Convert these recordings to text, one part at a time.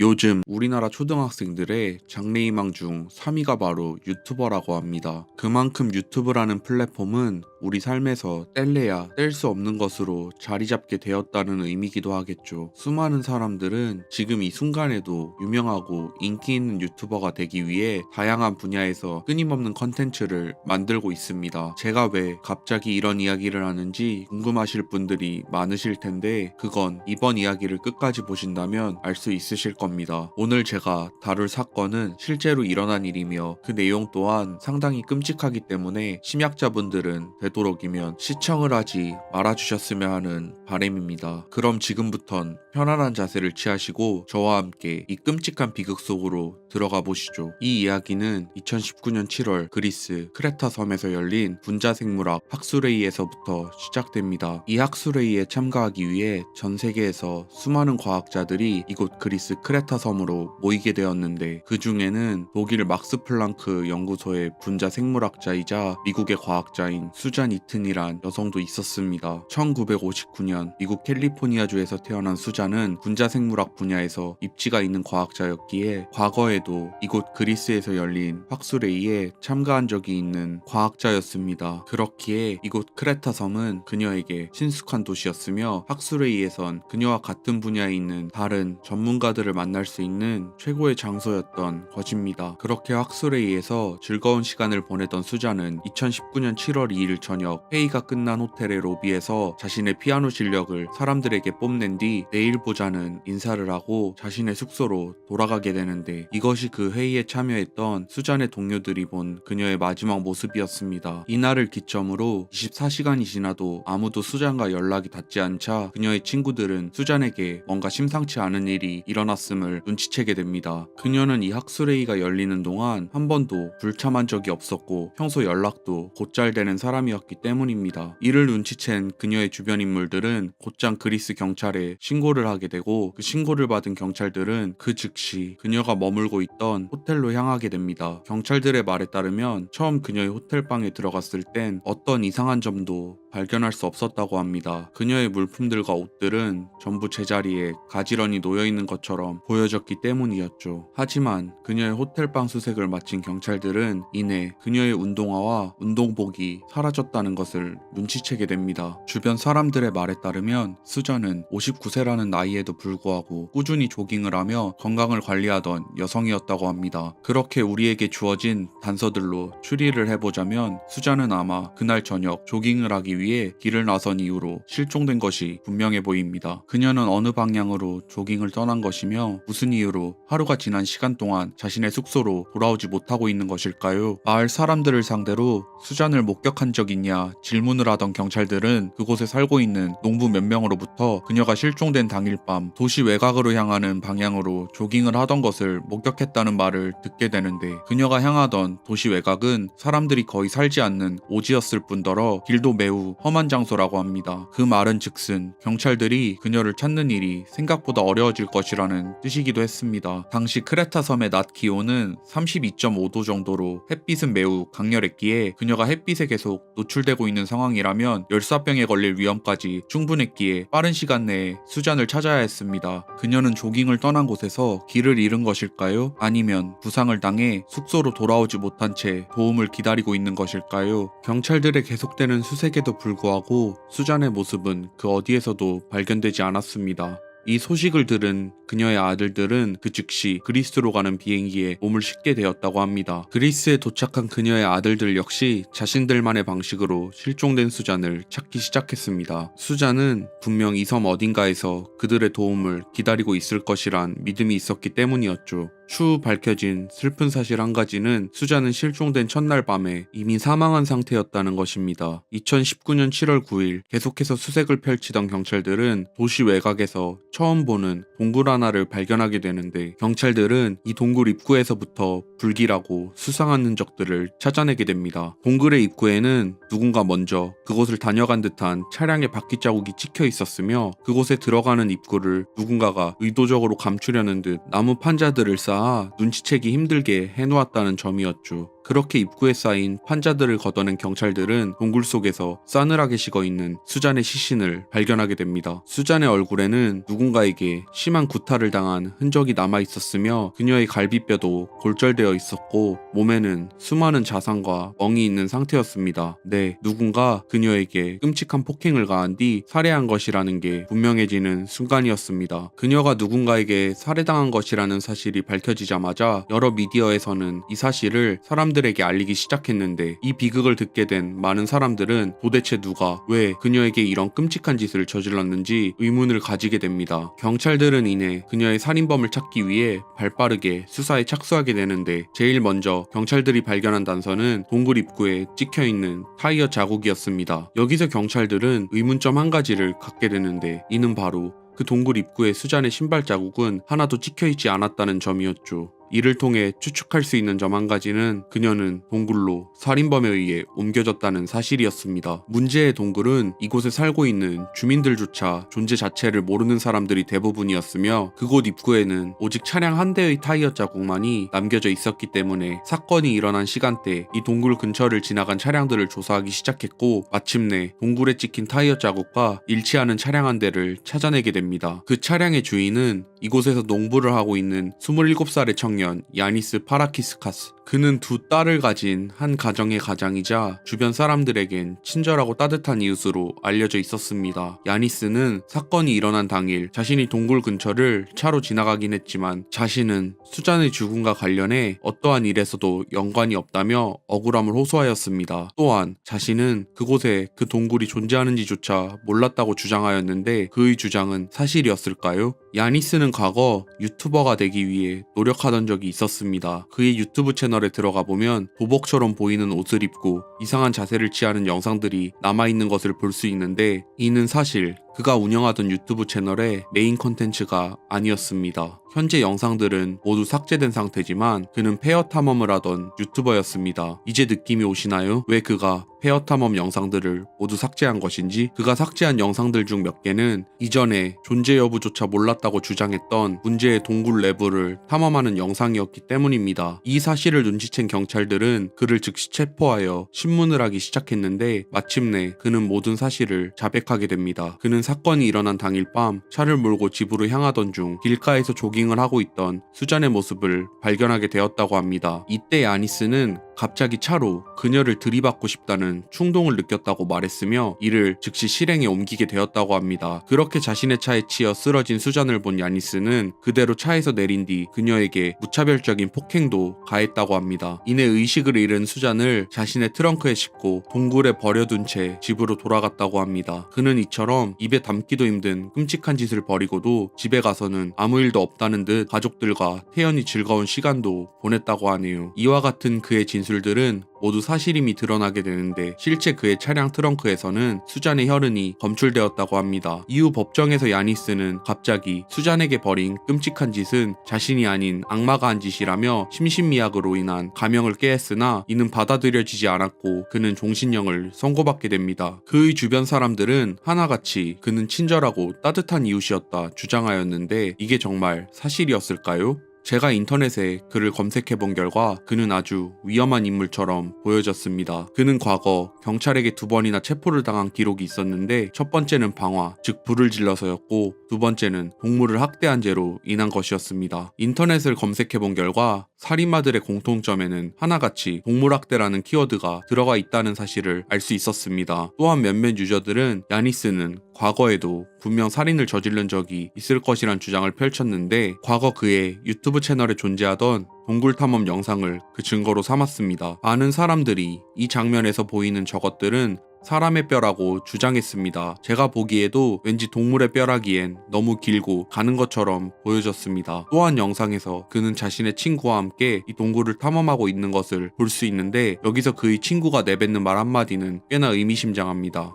요즘 우리나라 초등학생들의 장래희망 중 3위가 바로 유튜버라고 합니다. 그만큼 유튜브라는 플랫폼은 우리 삶에서 뗄래야 뗄 수 없는 것으로 자리 잡게 되었다는 의미기도 하겠죠. 수많은 사람들은 지금 이 순간에도 유명하고 인기 있는 유튜버가 되기 위해 다양한 분야에서 끊임없는 컨텐츠를 만들고 있습니다. 제가 왜 갑자기 이런 이야기를 하는지 궁금하실 분들이 많으실 텐데 그건 이번 이야기를 끝까지 보신다면 알 수 있으실 겁니다. 오늘 제가 다룰 사건은 실제로 일어난 일이며 그 내용 또한 상당히 끔찍하기 때문에 심약자분들은 되도록이면 시청을 하지 말아주셨으면 하는 바람입니다. 그럼 지금부턴 편안한 자세를 취하시고 저와 함께 이 끔찍한 비극 속으로 들어가 보시죠. 이 이야기는 2019년 7월 그리스 크레타 섬에서 열린 분자생물학 학술회의에서부터 시작됩니다. 이 학술회의에 참가하기 위해 전 세계에서 수많은 과학자들이 이곳 그리스 크레타 섬으로 모이게 되었는데 그 중에는 독일 막스 플랑크 연구소의 분자생물학자이자 미국의 과학자인 수잔 이튼이란 여성도 있었습니다. 1959년 미국 캘리포니아주에서 태어난 수잔은 분자생물학 분야에서 입지가 있는 과학자였기에 과거에도 이곳 그리스에서 열린 학술회의에 참가한 적이 있는 과학자였습니다. 그렇기에 이곳 크레타 섬은 그녀에게 친숙한 도시였으며 학술회의에선 그녀와 같은 분야에 있는 다른 전문가들을 만날 수 있는 최고의 장소였던 것입니다. 그렇게 학술회의에서 즐거운 시간을 보내던 수잔은 2019년 7월 2일 저녁 회의가 끝난 호텔의 로비에서 자신의 피아노 실력을 사람들에게 뽐낸 뒤 내일 보자는 인사를 하고 자신의 숙소로 돌아가게 되는데 이것이 그 회의에 참여했던 수잔의 동료들이 본 그녀의 마지막 모습이었습니다. 이날을 기점으로 24시간이 지나도 아무도 수잔과 연락이 닿지 않자 그녀의 친구들은 수잔에게 뭔가 심상치 않은 일이 일어났음을 눈치채게 됩니다. 그녀는 이 학술회의가 열리는 동안 한 번도 불참한 적이 없었고 평소 연락도 곧잘 되는 사람이었기 때문입니다. 이를 눈치챈 그녀의 주변 인물들은 곧장 그리스 경찰에 신고를 하게 되고 그 신고를 받은 경찰들은 그 즉시 그녀가 머물고 있던 호텔로 향하게 됩니다. 경찰들의 말에 따르면 처음 그녀의 호텔방에 들어갔을 땐 어떤 이상한 점도 발견할 수 없었다고 합니다. 그녀의 물품들과 옷들은 전부 제자리에 가지런히 놓여있는 것처럼 보여졌기 때문이었죠. 하지만 그녀의 호텔방 수색을 마친 경찰들은 이내 그녀의 운동화와 운동복이 사라졌다는 것을 눈치채게 됩니다. 주변 사람들의 말에 따르면 수잔은 59세라는 나이에도 불구하고 꾸준히 조깅을 하며 건강을 관리하던 여성이었다고 합니다. 그렇게 우리에게 주어진 단서들로 추리를 해보자면 수잔은 아마 그날 저녁 조깅을 하기 위해 길을 나선 이후로 실종된 것이 분명해 보입니다. 그녀는 어느 방향으로 조깅을 떠난 것이며 무슨 이유로 하루가 지난 시간 동안 자신의 숙소로 돌아오지 못하고 있는 것일까요? 마을 사람들을 상대로 수잔을 목격한 적 있냐 질문을 하던 경찰들은 그곳에 살고 있는 농부 몇 명으로부터 그녀가 실종된 당일 밤 도시 외곽으로 향하는 방향으로 조깅을 하던 것을 목격했다는 말을 듣게 되는데 그녀가 향하던 도시 외곽은 사람들이 거의 살지 않는 오지였을 뿐더러 길도 매우 험한 장소라고 합니다. 그 말은 즉슨 경찰들이 그녀를 찾는 일이 생각보다 어려워질 것이라는 뜻이기도 했습니다. 당시 크레타 섬의 낮 기온은 32.5도 정도로 햇빛은 매우 강렬했기에 그녀가 햇빛에 계속 노출되고 있는 상황이라면 열사병에 걸릴 위험까지 충분했기에 빠른 시간 내에 수잔을 찾아야 했습니다. 그녀는 조깅을 떠난 곳에서 길을 잃은 것일까요? 아니면 부상을 당해 숙소로 돌아오지 못한 채 도움을 기다리고 있는 것일까요? 경찰들의 계속되는 수색에도 불구하고 수잔의 모습은 그 어디에서도 발견되지 않았습니다. 이 소식을 들은 그녀의 아들들은 그 즉시 그리스로 가는 비행기에 몸을 싣게 되었다고 합니다. 그리스에 도착한 그녀의 아들들 역시 자신들만의 방식으로 실종된 수잔을 찾기 시작했습니다. 수잔은 분명 이 섬 어딘가에서 그들의 도움을 기다리고 있을 것이란 믿음이 있었기 때문이었죠. 추후 밝혀진 슬픈 사실 한 가지는 수잔은 실종된 첫날 밤에 이미 사망한 상태였다는 것입니다. 2019년 7월 9일 계속해서 수색을 펼치던 경찰들은 도시 외곽에서 처음 보는 동굴 하나를 발견하게 되는데 경찰들은 이 동굴 입구에서부터 불길하고 수상한 흔적들을 찾아내게 됩니다. 동굴의 입구에는 누군가 먼저 그곳을 다녀간 듯한 차량의 바퀴 자국이 찍혀 있었으며 그곳에 들어가는 입구를 누군가가 의도적으로 감추려는 듯 나무 판자들을 쌓아 눈치채기 힘들게 해놓았다는 점이었죠. 그렇게 입구에 쌓인 판자들을 걷어낸 경찰들은 동굴 속에서 싸늘하게 식어있는 수잔의 시신을 발견하게 됩니다. 수잔의 얼굴에는 누군가에게 심한 구타를 당한 흔적이 남아있었으며 그녀의 갈비뼈도 골절되어 있었고 몸에는 수많은 자상과 멍이 있는 상태였습니다. 네, 누군가 그녀에게 끔찍한 폭행을 가한 뒤 살해한 것이라는 게 분명해지는 순간이었습니다. 그녀가 누군가에게 살해당한 것이라는 사실이 밝혀지자마자 여러 미디어에서는 이 사실을 사람들에게 알리기 시작했는데 이 비극을 듣게 된 많은 사람들은 도대체 누가 왜 그녀에게 이런 끔찍한 짓을 저질렀는지 의문을 가지게 됩니다. 경찰들은 이내 그녀의 살인범을 찾기 위해 발빠르게 수사에 착수하게 되는데 제일 먼저 경찰들이 발견한 단서는 동굴 입구에 찍혀있는 타이어 자국이었습니다. 여기서 경찰들은 의문점 한 가지를 갖게 되는데 이는 바로 그 동굴 입구에 수잔의 신발 자국은 하나도 찍혀있지 않았다는 점이었죠. 이를 통해 추측할 수 있는 점 한 가지는 그녀는 동굴로 살인범에 의해 옮겨졌다는 사실이었습니다. 문제의 동굴은 이곳에 살고 있는 주민들조차 존재 자체를 모르는 사람들이 대부분이었으며 그곳 입구에는 오직 차량 한 대의 타이어 자국만이 남겨져 있었기 때문에 사건이 일어난 시간대 이 동굴 근처를 지나간 차량들을 조사하기 시작했고 마침내 동굴에 찍힌 타이어 자국과 일치하는 차량 한 대를 찾아내게 됩니다. 그 차량의 주인은 이곳에서 농부를 하고 있는 27살의 청년 야니스 파라키스카스. 그는 두 딸을 가진 한 가정의 가장이자 주변 사람들에겐 친절하고 따뜻한 이웃으로 알려져 있었습니다. 야니스는 사건이 일어난 당일 자신이 동굴 근처를 차로 지나가긴 했지만 자신은 수잔의 죽음과 관련해 어떠한 일에서도 연관이 없다며 억울함을 호소하였습니다. 또한 자신은 그곳에 그 동굴이 존재하는지조차 몰랐다고 주장하였는데 그의 주장은 사실이었을까요? 야니스는 과거 유튜버가 되기 위해 노력하던 적이 있었습니다. 그의 유튜브 채널에 들어가 보면 도복처럼 보이는 옷을 입고 이상한 자세를 취하는 영상들이 남아있는 것을 볼 수 있는데 이는 사실 그가 운영하던 유튜브 채널의 메인 컨텐츠가 아니었습니다. 현재 영상들은 모두 삭제된 상태지만 그는 폐허 탐험을 하던 유튜버였습니다. 이제 느낌이 오시나요? 왜 그가 폐허 탐험 영상들을 모두 삭제한 것인지? 그가 삭제한 영상들 중 몇 개는 이전에 존재 여부조차 몰랐다고 주장했던 문제의 동굴 내부를 탐험하는 영상이었기 때문입니다. 이 사실을 눈치챈 경찰들은 그를 즉시 체포하여 신문을 하기 시작했는데 마침내 그는 모든 사실을 자백하게 됩니다. 그는 사건이 일어난 당일 밤 차를 몰고 집으로 향하던 중 길가에서 조깅을 하고 있던 수잔의 모습을 발견하게 되었다고 합니다. 이때 아니스는 갑자기 차로 그녀를 들이받고 싶다는 충동을 느꼈다고 말했으며 이를 즉시 실행에 옮기게 되었다고 합니다. 그렇게 자신의 차에 치여 쓰러진 수잔을 본 야니스는 그대로 차에서 내린 뒤 그녀에게 무차별적인 폭행도 가했다고 합니다. 이내 의식을 잃은 수잔을 자신의 트렁크에 싣고 동굴에 버려둔 채 집으로 돌아갔다고 합니다. 그는 이처럼 입에 담기도 힘든 끔찍한 짓을 벌이고도 집에 가서는 아무 일도 없다는 듯 가족들과 태연히 즐거운 시간도 보냈다고 하네요. 이와 같은 그의 진술들은 모두 사실임이 드러나게 되는데 실제 그의 차량 트렁크에서는 수잔의 혈흔이 검출되었다고 합니다. 이후 법정에서 야니스는 갑자기 수잔에게 벌인 끔찍한 짓은 자신이 아닌 악마가 한 짓이라며 심신미약으로 인한 감형을 깨했으나 이는 받아들여지지 않았고 그는 종신형을 선고받게 됩니다. 그의 주변 사람들은 하나같이 그는 친절하고 따뜻한 이웃이었다 주장하였는데 이게 정말 사실이었을까요? 제가 인터넷에 그를 검색해본 결과 그는 아주 위험한 인물처럼 보여졌습니다. 그는 과거 경찰에게 2번이나 체포를 당한 기록이 있었는데 첫 번째는 방화, 즉 불을 질러서였고 두 번째는 동물을 학대한 죄로 인한 것이었습니다. 인터넷을 검색해본 결과 살인마들의 공통점에는 하나같이 동물학대라는 키워드가 들어가 있다는 사실을 알 수 있었습니다. 또한 몇몇 유저들은 야니스는 과거에도 분명 살인을 저지른 적이 있을 것이란 주장을 펼쳤는데 과거 그의 유튜브 채널에 존재하던 동굴 탐험 영상을 그 증거로 삼았습니다. 많은 사람들이 이 장면에서 보이는 저것들은 사람의 뼈라고 주장했습니다. 제가 보기에도 왠지 동물의 뼈라기엔 너무 길고 가는 것처럼 보여졌습니다. 또한 영상에서 그는 자신의 친구와 함께 이 동굴을 탐험하고 있는 것을 볼 수 있는데 여기서 그의 친구가 내뱉는 말 한마디는 꽤나 의미심장합니다.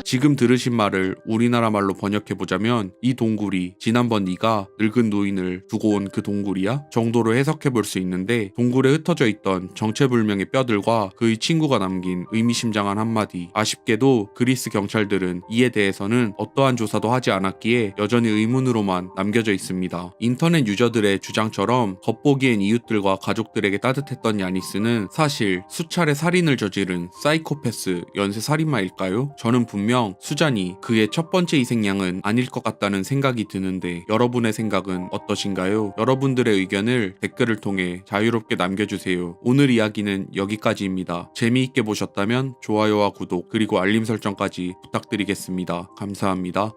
지금 들으신 말을 우리나라 말로 번역해보자면 이 동굴이 지난번 네가 늙은 노인을 두고 온 그 동굴이야? 정도로 해석해볼 수 있는데 동굴에 흩어져 있던 정체불명의 뼈들과 그의 친구가 남긴 의미심장한 한마디. 아쉽게도 그리스 경찰들은 이에 대해서는 어떠한 조사도 하지 않았기에 여전히 의문으로만 남겨져 있습니다. 인터넷 유저들의 주장처럼 겉보기엔 이웃들과 가족들에게 따뜻했던 야니스는 사실 수차례 살인을 저지른 사이코패스 연쇄살인마일까요? 저는 분명 수잔이 그의 첫 번째 희생양은 아닐 것 같다는 생각이 드는데 여러분의 생각은 어떠신가요? 여러분들의 의견을 댓글을 통해 자유롭게 남겨주세요. 오늘 이야기는 여기까지입니다. 재미있게 보셨다면 좋아요와 구독 그리고 알림 설정까지 부탁드리겠습니다. 감사합니다.